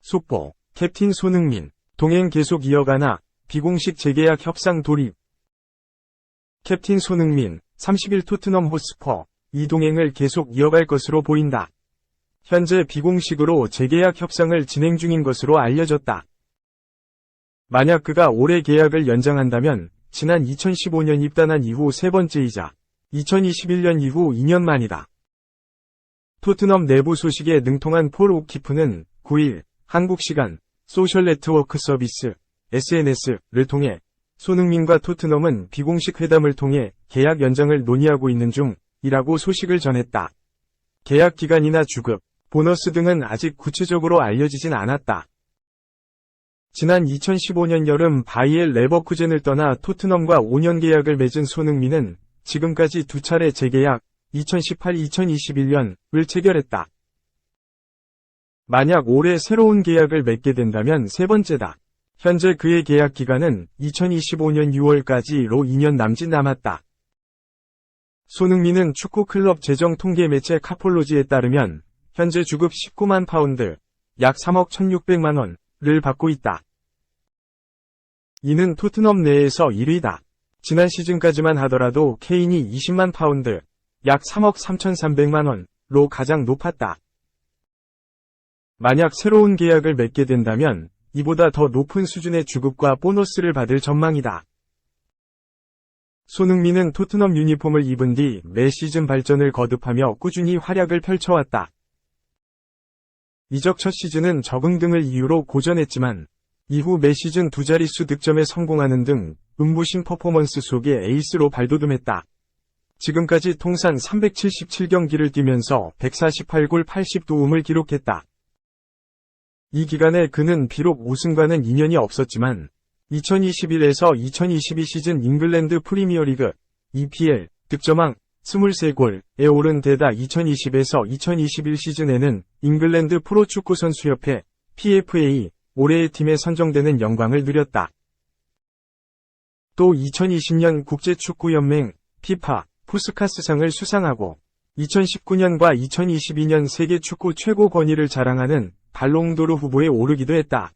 속보, 캡틴 손흥민, 동행 계속 이어가나, 비공식 재계약 협상 돌입. 캡틴 손흥민, 30일 토트넘 호스퍼, 이 동행을 계속 이어갈 것으로 보인다. 현재 비공식으로 재계약 협상을 진행 중인 것으로 알려졌다. 만약 그가 올해 계약을 연장한다면, 지난 2015년 입단한 이후 세 번째이자, 2021년 이후 2년 만이다. 토트넘 내부 소식에 능통한 폴 오키프는 9일, 한국 시간, 소셜 네트워크 서비스, SNS를 통해 손흥민과 토트넘은 비공식 회담을 통해 계약 연장을 논의하고 있는 중이라고 소식을 전했다. 계약 기간이나 주급, 보너스 등은 아직 구체적으로 알려지진 않았다. 지난 2015년 여름 바이엘 레버쿠젠을 떠나 토트넘과 5년 계약을 맺은 손흥민은 지금까지 두 차례 재계약, 2018-2021년을 체결했다. 만약 올해 새로운 계약을 맺게 된다면 세 번째다. 현재 그의 계약 기간은 2025년 6월까지로 2년 남짓 남았다. 손흥민은 축구 클럽 재정 통계 매체 카폴로지에 따르면 현재 주급 19만 파운드, 약 3억 1,600만 원을 받고 있다. 이는 토트넘 내에서 1위다. 지난 시즌까지만 하더라도 케인이 20만 파운드, 약 3억 3,300만 원로 가장 높았다. 만약 새로운 계약을 맺게 된다면 이보다 더 높은 수준의 주급과 보너스를 받을 전망이다. 손흥민은 토트넘 유니폼을 입은 뒤 매 시즌 발전을 거듭하며 꾸준히 활약을 펼쳐왔다. 이적 첫 시즌은 적응 등을 이유로 고전했지만 이후 매 시즌 두 자릿수 득점에 성공하는 등 눈부신 퍼포먼스 속에 에이스로 발돋움했다. 지금까지 통산 377경기를 뛰면서 148골 80도움을 기록했다. 이 기간에 그는 비록 우승과는 인연이 없었지만 2021에서 2022 시즌 잉글랜드 프리미어리그 EPL 득점왕 23골에 오른 데다 2020에서 2021 시즌에는 잉글랜드 프로축구 선수협회 PFA 올해의 팀에 선정되는 영광을 누렸다. 또 2020년 국제축구연맹 FIFA 푸스카스상을 수상하고 2019년과 2022년 세계 축구 최고 권위를 자랑하는 발롱도르 후보에 오르기도 했다.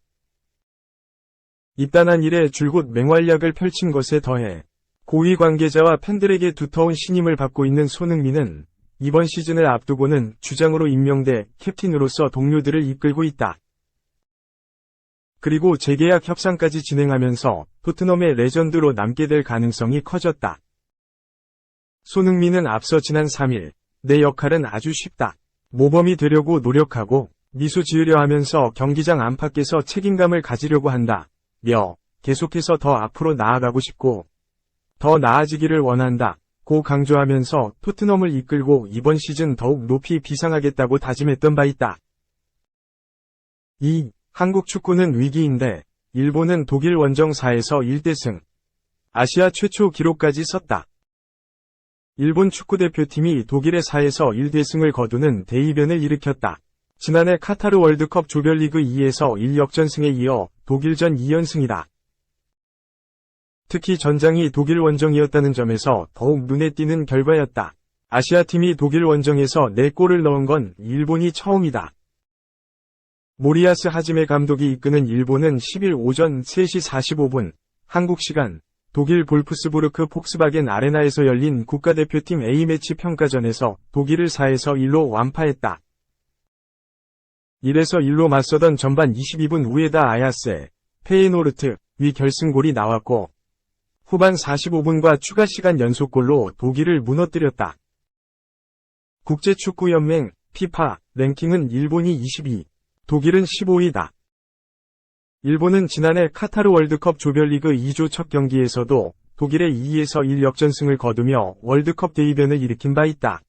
입단한 이래 줄곧 맹활약을 펼친 것에 더해 고위 관계자와 팬들에게 두터운 신임을 받고 있는 손흥민은 이번 시즌을 앞두고는 주장으로 임명돼 캡틴으로서 동료들을 이끌고 있다. 그리고 재계약 협상까지 진행하면서 토트넘의 레전드로 남게 될 가능성이 커졌다. 손흥민은 앞서 지난 3일 내 역할은 아주 쉽다. 모범이 되려고 노력하고 미소 지으려 하면서 경기장 안팎에서 책임감을 가지려고 한다. 계속해서 더 앞으로 나아가고 싶고 더 나아지기를 원한다. 고 강조하면서 토트넘을 이끌고 이번 시즌 더욱 높이 비상하겠다고 다짐했던 바 있다. 한국 축구는 위기인데 일본은 독일 원정 4에서 1대 승. 아시아 최초 기록까지 썼다. 일본 축구대표팀이 독일의 4에서 1대승을 거두는 대이변을 일으켰다. 지난해 카타르 월드컵 조별리그 2에서 1역전승에 이어 독일전 2연승이다. 특히 전장이 독일 원정이었다는 점에서 더욱 눈에 띄는 결과였다. 아시아팀이 독일 원정에서 4골을 넣은 건 일본이 처음이다. 모리야스 하지메 감독이 이끄는 일본은 10일 오전 3시 45분 한국 시간 독일 볼프스부르크 폭스바겐 아레나에서 열린 국가대표팀 A매치 평가전에서 독일을 4에서 1로 완파했다. 1에서 1로 맞서던 전반 22분 우에다 아야세, 페예노르트 위 결승골이 나왔고 후반 45분과 추가 시간 연속골로 독일을 무너뜨렸다. 국제축구연맹 FIFA 랭킹은 일본이 22, 독일은 15위다. 일본은 지난해 카타르 월드컵 조별리그 2조 첫 경기에서도 독일의 2에서 1 역전승을 거두며 월드컵 대이변을 일으킨 바 있다.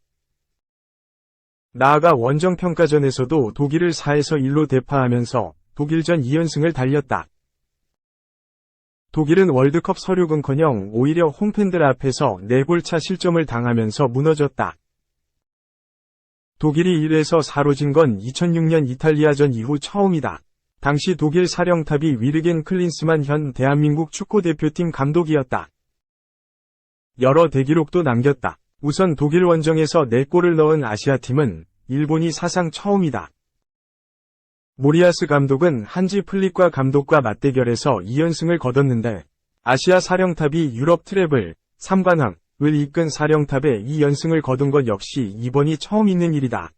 나아가 원정평가전에서도 독일을 4에서 1로 대파하면서 독일전 2연승을 달렸다. 독일은 월드컵 서륙은커녕 오히려 홈팬들 앞에서 4골차 실점을 당하면서 무너졌다. 독일이 1에서 4로 진 건 2006년 이탈리아전 이후 처음이다. 당시 독일 사령탑이 위르겐 클린스만 현 대한민국 축구대표팀 감독이었다. 여러 대기록도 남겼다. 우선 독일 원정에서 4골을 넣은 아시아팀은 일본이 사상 처음이다. 모리아스 감독은 한지 플릭과 감독과 맞대결에서 2연승을 거뒀는데 아시아 사령탑이 유럽 트래블 3관왕을 이끈 사령탑에 2연승을 거둔 것 역시 이번이 처음 있는 일이다.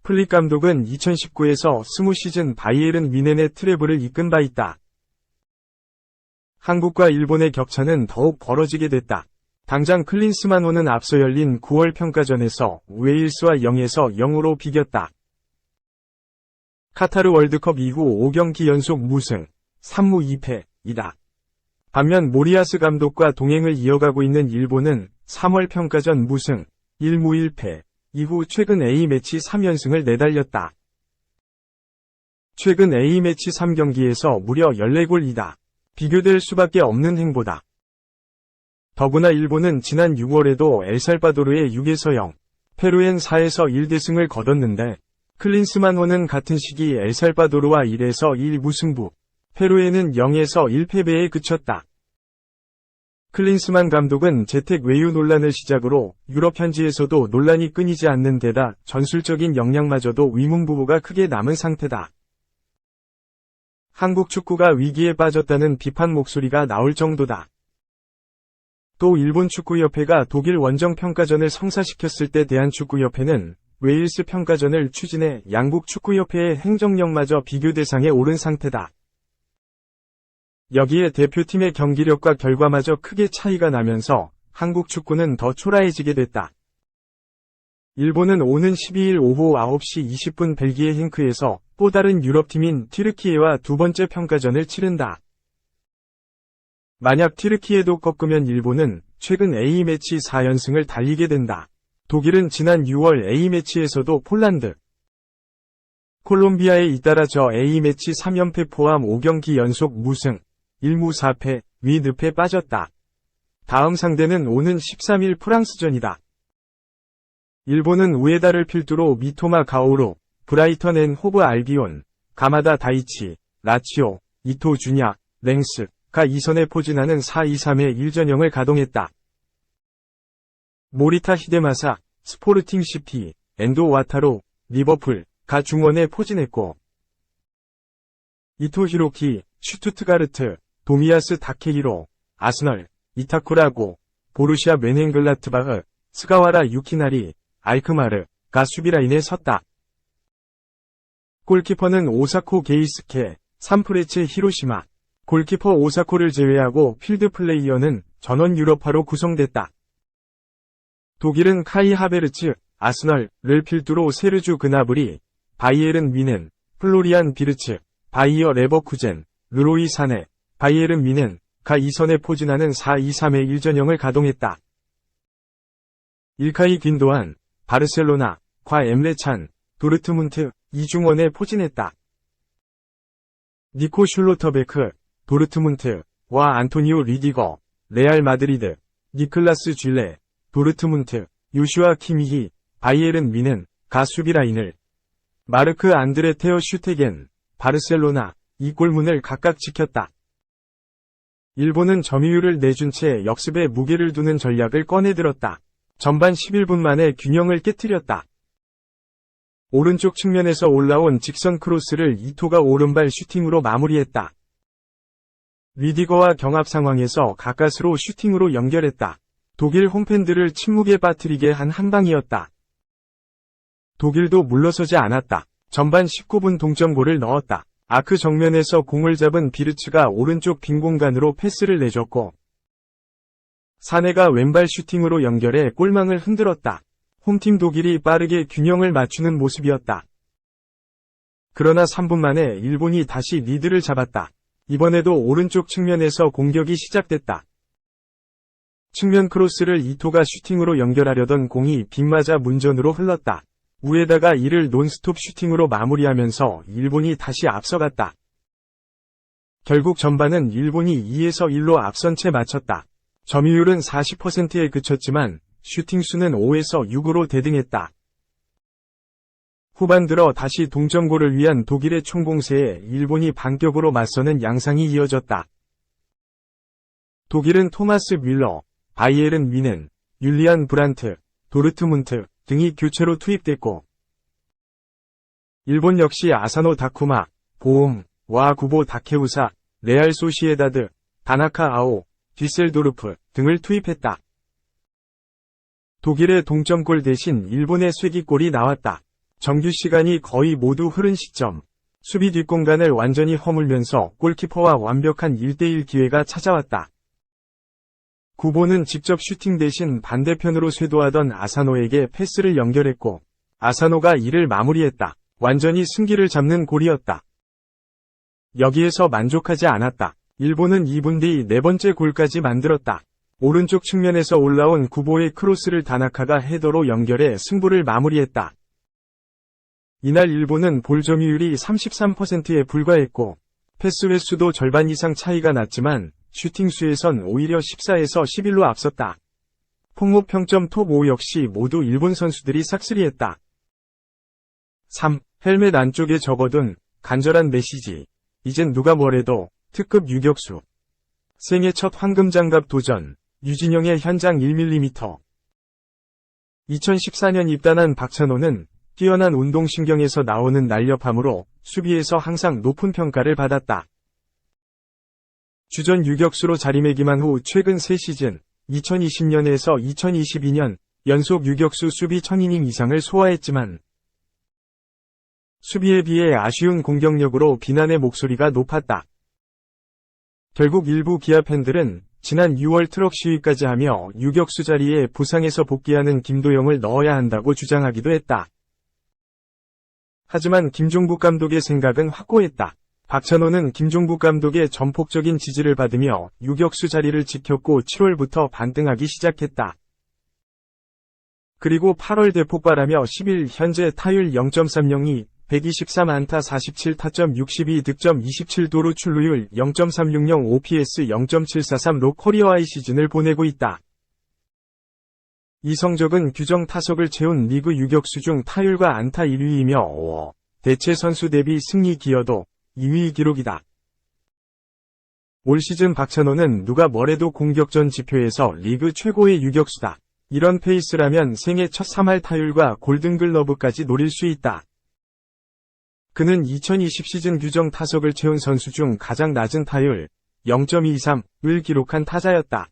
플릭 감독은 2019에서 20시즌 바이에른 뮌헨의 트래블을 이끈 바 있다. 한국과 일본의 격차는 더욱 벌어지게 됐다. 당장 클린스만호는 앞서 열린 9월 평가전에서 웨일스와 0에서 0으로 비겼다. 카타르 월드컵 이후 5경기 연속 무승, 3무 2패이다. 반면 모리아스 감독과 동행을 이어가고 있는 일본은 3월 평가전 무승, 1무 1패, 이후 최근 A매치 3연승을 내달렸다. 최근 A매치 3경기에서 무려 14골이다. 비교될 수밖에 없는 행보다. 더구나 일본은 지난 6월에도 엘살바도르의 6에서 0, 페루엔 4에서 1대승을 거뒀는데 클린스만호는 같은 시기 엘살바도르와 1에서 1 무승부, 페루에는 0에서 1패배에 그쳤다. 클린스만 감독은 재택 외유 논란을 시작으로 유럽 현지에서도 논란이 끊이지 않는 데다 전술적인 역량마저도 위문부부가 크게 남은 상태다. 한국 축구가 위기에 빠졌다는 비판 목소리가 나올 정도다. 또 일본 축구협회가 독일 원정 평가전을 성사시켰을 때 대한축구협회는 웨일스 평가전을 추진해 양국 축구협회의 행정력마저 비교 대상에 오른 상태다. 여기에 대표팀의 경기력과 결과마저 크게 차이가 나면서 한국 축구는 더 초라해지게 됐다. 일본은 오는 12일 오후 9시 20분 벨기에 힌크에서 또 다른 유럽팀인 튀르키예와 두 번째 평가전을 치른다. 만약 튀르키예도 꺾으면 일본은 최근 A매치 4연승을 달리게 된다. 독일은 지난 6월 A매치에서도 폴란드, 콜롬비아에 잇따라 저 A매치 3연패 포함 5경기 연속 무승, 1무 4패, 위 늪에 빠졌다. 다음 상대는 오는 13일 프랑스전이다. 일본은 우에다를 필두로 미토마 가오루, 브라이턴 앤 호브 알비온, 가마다 다이치, 라치오, 이토 주냐, 랭스가 2선에 포진하는 4-2-3의 1전형을 가동했다. 모리타 히데마사, 스포르팅 CP, 엔도 와타로, 리버풀가 중원에 포진했고 이토 히로키, 슈투트가르트, 도미야스 다케히로, 아스널, 이타쿠라고, 보루시아 멘헨글라트바흐, 스가와라 유키나리, 알크마르가 수비라인에 섰다. 골키퍼는 오사코 게이스케, 산프레체 히로시마, 골키퍼 오사코를 제외하고 필드 플레이어는 전원 유럽파로 구성됐다. 독일은 카이 하베르츠, 아스널을 필두로 세르주 그나브리, 바이에른 뮌헨, 플로리안 비르츠, 바이어 레버쿠젠, 르로이 사네, 바이에른 뮌헨가 2선에 포진하는 4-2-3의 1전형을 가동했다. 일카이 귄도안, 바르셀로나, 과 엠레찬, 도르트문트, 이중원에 포진했다. 니코 슐로터베크, 도르트문트와 안토니오 리디거, 레알 마드리드, 니클라스 쥘레, 도르트문트, 요슈아 키미히, 바이에른 뮌헨가 수비라인을, 마르크 안드레 테어 슈테겐, 바르셀로나, 이 골문을 각각 지켰다. 일본은 점유율을 내준 채 역습에 무게를 두는 전략을 꺼내들었다. 전반 11분 만에 균형을 깨트렸다. 오른쪽 측면에서 올라온 직선 크로스를 이토가 오른발 슈팅으로 마무리했다. 리디거와 경합 상황에서 가까스로 슈팅으로 연결했다. 독일 홈팬들을 침묵에 빠뜨리게 한 한방이었다. 독일도 물러서지 않았다. 전반 19분 동점골을 넣었다. 아크 정면에서 공을 잡은 비르츠가 오른쪽 빈 공간으로 패스를 내줬고 사네가 왼발 슈팅으로 연결해 골망을 흔들었다. 홈팀 독일이 빠르게 균형을 맞추는 모습이었다. 그러나 3분 만에 일본이 다시 리드를 잡았다. 이번에도 오른쪽 측면에서 공격이 시작됐다. 측면 크로스를 이토가 슈팅으로 연결하려던 공이 빗맞아 문전으로 흘렀다. 우에다가 이를 논스톱 슈팅으로 마무리하면서 일본이 다시 앞서갔다. 결국 전반은 일본이 2에서 1로 앞선 채 마쳤다. 점유율은 40%에 그쳤지만 슈팅 수는 5에서 6으로 대등했다. 후반 들어 다시 동점골을 위한 독일의 총공세에 일본이 반격으로 맞서는 양상이 이어졌다. 독일은 토마스 뮬러, 바이에른 뮌헨, 율리안 브란트, 도르트문트 등이 교체로 투입됐고, 일본 역시 아사노 다쿠마, 보움, 와 구보 다케우사, 레알 소시에다드, 다나카 아오, 뒤셀도르프 등을 투입했다. 독일의 동점골 대신 일본의 쐐기골이 나왔다. 정규 시간이 거의 모두 흐른 시점. 수비 뒷공간을 완전히 허물면서 골키퍼와 완벽한 1대1 기회가 찾아왔다. 구보는 직접 슈팅 대신 반대편으로 쇄도하던 아사노에게 패스를 연결했고, 아사노가 이를 마무리했다. 완전히 승기를 잡는 골이었다. 여기에서 만족하지 않았다. 일본은 2분 뒤 네 번째 골까지 만들었다. 오른쪽 측면에서 올라온 구보의 크로스를 다나카가 헤더로 연결해 승부를 마무리했다. 이날 일본은 볼 점유율이 33%에 불과했고, 패스 횟수도 절반 이상 차이가 났지만 슈팅 수에선 오히려 14에서 11로 앞섰다. 폭로 평점 톱5 역시 모두 일본 선수들이 싹쓸이했다. 3. 헬멧 안쪽에 접어둔 간절한 메시지. 이젠 누가 뭐래도 특급 유격수. 생애 첫 황금장갑 도전. 유진영의 현장 1mm. 2014년 입단한 박찬호는 뛰어난 운동신경에서 나오는 날렵함으로 수비에서 항상 높은 평가를 받았다. 주전 유격수로 자리매김한 후 최근 3시즌 2020년에서 2022년 연속 유격수 수비 1000이닝 이상을 소화했지만 수비에 비해 아쉬운 공격력으로 비난의 목소리가 높았다. 결국 일부 기아 팬들은 지난 6월 트럭 시위까지 하며 유격수 자리에 부상에서 복귀하는 김도영을 넣어야 한다고 주장하기도 했다. 하지만 김종국 감독의 생각은 확고했다. 박찬호는 김종국 감독의 전폭적인 지지를 받으며 유격수 자리를 지켰고 7월부터 반등하기 시작했다. 그리고 8월 대폭발하며 10일 현재 타율 0.302, 123안타 47타점 62득점 27도루 출루율 0.360 OPS 0.743로 커리어 하이 시즌을 보내고 있다. 이 성적은 규정 타석을 채운 리그 유격수 중 타율과 안타 1위이며 대체 선수 대비 승리 기여도 2위 기록이다. 올 시즌 박찬호는 누가 뭐래도 공격전 지표에서 리그 최고의 유격수다. 이런 페이스라면 생애 첫 3할 타율과 골든글러브까지 노릴 수 있다. 그는 2020 시즌 규정 타석을 채운 선수 중 가장 낮은 타율 0.23을 기록한 타자였다.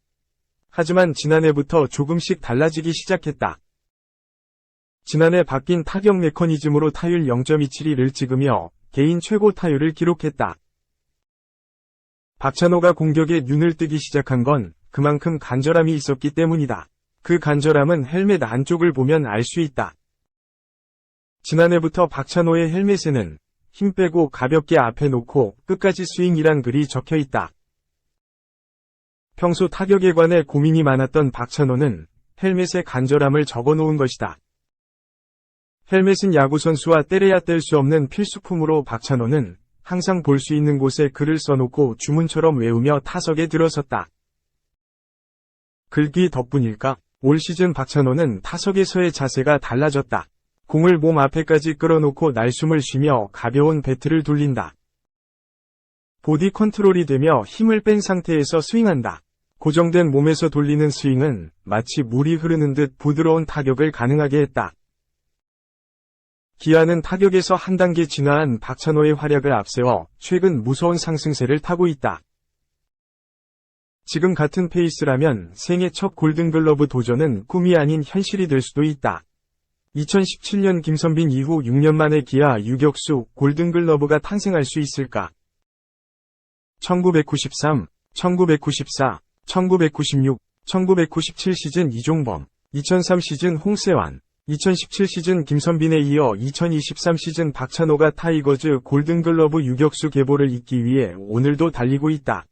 하지만 지난해부터 조금씩 달라지기 시작했다. 지난해 바뀐 타격 메커니즘으로 타율 0.272를 찍으며 개인 최고 타율을 기록했다. 박찬호가 공격에 눈을 뜨기 시작한 건 그만큼 간절함이 있었기 때문이다. 그 간절함은 헬멧 안쪽을 보면 알 수 있다. 지난해부터 박찬호의 헬멧에는 힘 빼고 가볍게 앞에 놓고 끝까지 스윙이란 글이 적혀 있다. 평소 타격에 관해 고민이 많았던 박찬호는 헬멧에 간절함을 적어 놓은 것이다. 헬멧은 야구선수와 떼려야 뗄 수 없는 필수품으로 박찬호는 항상 볼 수 있는 곳에 글을 써놓고 주문처럼 외우며 타석에 들어섰다. 글귀 덕분일까? 올 시즌 박찬호는 타석에서의 자세가 달라졌다. 공을 몸 앞에까지 끌어놓고 날숨을 쉬며 가벼운 배트를 돌린다. 보디 컨트롤이 되며 힘을 뺀 상태에서 스윙한다. 고정된 몸에서 돌리는 스윙은 마치 물이 흐르는 듯 부드러운 타격을 가능하게 했다. 기아는 타격에서 한 단계 진화한 박찬호의 활약을 앞세워 최근 무서운 상승세를 타고 있다. 지금 같은 페이스라면 생애 첫 골든글러브 도전은 꿈이 아닌 현실이 될 수도 있다. 2017년 김선빈 이후 6년 만에 기아 유격수 골든글러브가 탄생할 수 있을까? 1993, 1994, 1996, 1997 시즌 이종범, 2003 시즌 홍세환, 2017 시즌 김선빈에 이어 2023 시즌 박찬호가 타이거즈 골든글러브 유격수 계보를 잇기 위해 오늘도 달리고 있다.